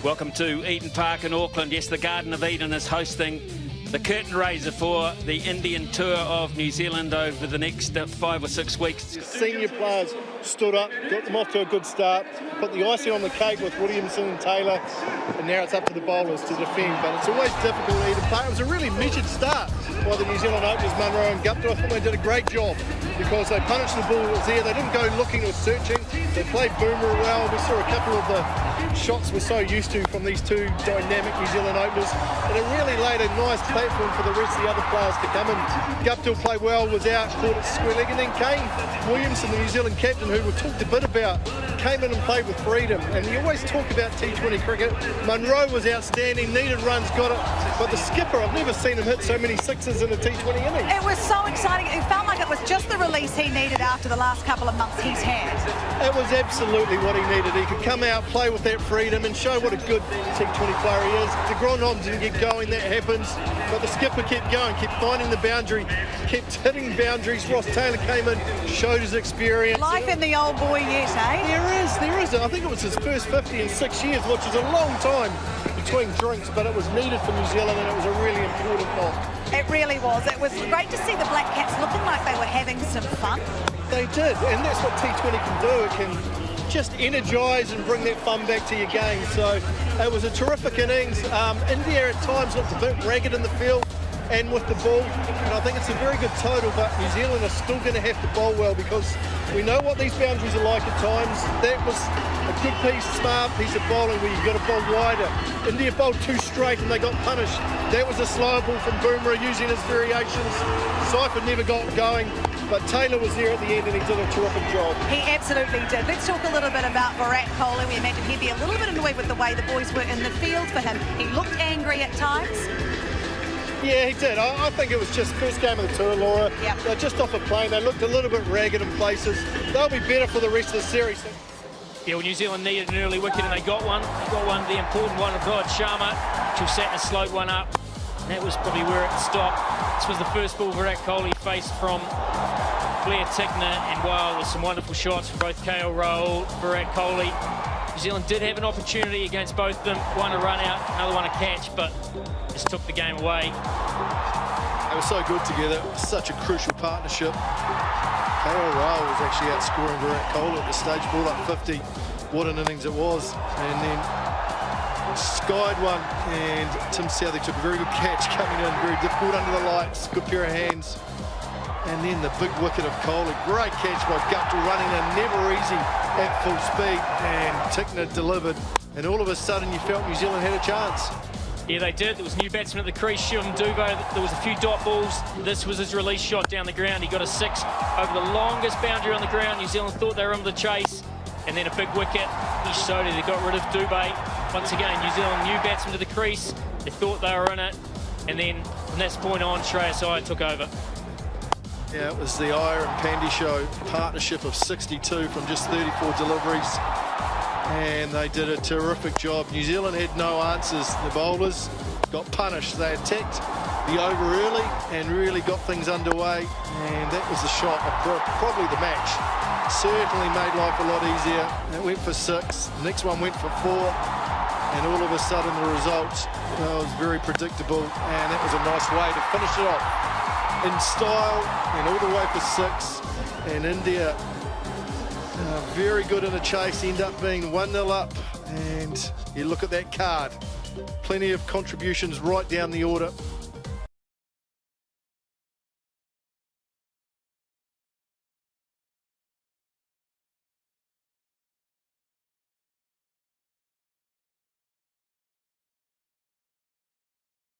Welcome to Eden Park in Auckland. Yes, the Garden of Eden is hosting the curtain raiser for the Indian tour of New Zealand over the next 5 or 6 weeks. Senior players stood up, got them off to a good start, put the icing on the cake with Williamson and Taylor, and now it's up to the bowlers to defend. But it's always difficult at Eden Park. It was a really measured start by the New Zealand openers, Munro and Gupta. I thought they did a great job because they punished the ball that was there. They didn't go looking or searching. They played Boomer well. We saw a couple of the shots we're so used to from these two dynamic New Zealand openers, and it really laid a nice platform for the rest of the other players to come in. Gupta played well, was out, caught it square leg, and then Kane Williamson, the New Zealand captain, who we talked a bit about, came in and played with freedom. And you always talk about T20 cricket. Munro was outstanding, needed runs, got it, but the skipper, I've never seen him hit so many sixes in a T20 innings. It was so exciting. It felt like it was just the release he needed after the last couple of months he's had. It was absolutely what he needed. He could come out, play with that freedom and show what a good T20 player he is. The Grandhomme didn't get going, that happens, but the skipper kept going, kept finding the boundary, kept hitting boundaries. Ross Taylor came in, showed his experience. Life in the old boy yet, eh? There is. I think it was his first 50 in 6 years, which is a long time between drinks, but it was needed for New Zealand and it was a really important knock. It really was. It was great to see the Black Caps looking like they were having some fun. They did, and that's what T20 can do. It can just energise and bring that fun back to your game. So it was a terrific innings. India at times looked a bit ragged in the field and with the ball, and I think it's a very good total, but New Zealand are still going to have to bowl well because we know what these boundaries are like at times. That was a good piece, smart piece of bowling where you've got to bowl wider. India bowled too straight and they got punished. That was a slower ball from Boomer using his variations. Seifert never got going, but Taylor was there at the end and he did a terrific job. He absolutely did. Let's talk a little bit about Virat Kohli. We imagine he'd be a little bit annoyed with the way the boys were in the field for him. He looked angry at times. Yeah, he did. I think it was just first game of the tour, Laura. Yep. They're just off a plane. They looked a little bit ragged in places. They'll be better for the rest of the series. Yeah, well, New Zealand needed an early wicket and they got one. They got one, the important one of Rod Sharma, who sat and slowed one up. And that was probably where it stopped. This was the first ball Virat Kohli faced from Blair Tickner, and while there's some wonderful shots from both KL Rahul, Virat Kohli, New Zealand did have an opportunity against both of them. One a run out, another one a catch, but just took the game away. They were so good together. Such a crucial partnership. KL Rahul was actually outscoring Virat Kohli at the stage, ball up 50. What an innings it was. And then skied one, and Tim Southey took a very good catch coming in, very difficult under the lights, good pair of hands. And then the big wicket of Kohli, great catch by Gupta, running in, never easy at full speed, and Tickner delivered. And all of a sudden you felt New Zealand had a chance. Yeah, they did. There was new batsman at the crease, Shivam Dube. There was a few dot balls. This was his release shot down the ground. He got a 6 over the longest boundary on the ground. New Zealand thought they were on the chase. And then a big wicket. He showed it. They got rid of Dube. Once again, New Zealand new batsman to the crease. They thought they were in it. And then from that point on, Shreyas Iyer took over. Yeah, it was the Iyer and Pandey show, partnership of 62 from just 34 deliveries. And they did a terrific job. New Zealand had no answers. The bowlers got punished. They attacked the over early and really got things underway. And that was the shot of probably the match. Certainly made life a lot easier. It went for 6. The next one went for 4. And all of a sudden the result was very predictable. And that was a nice way to finish it off in style and all the way for 6. And India very good in a chase, end up being 1-0 up, and you look at that card, plenty of contributions right down the order.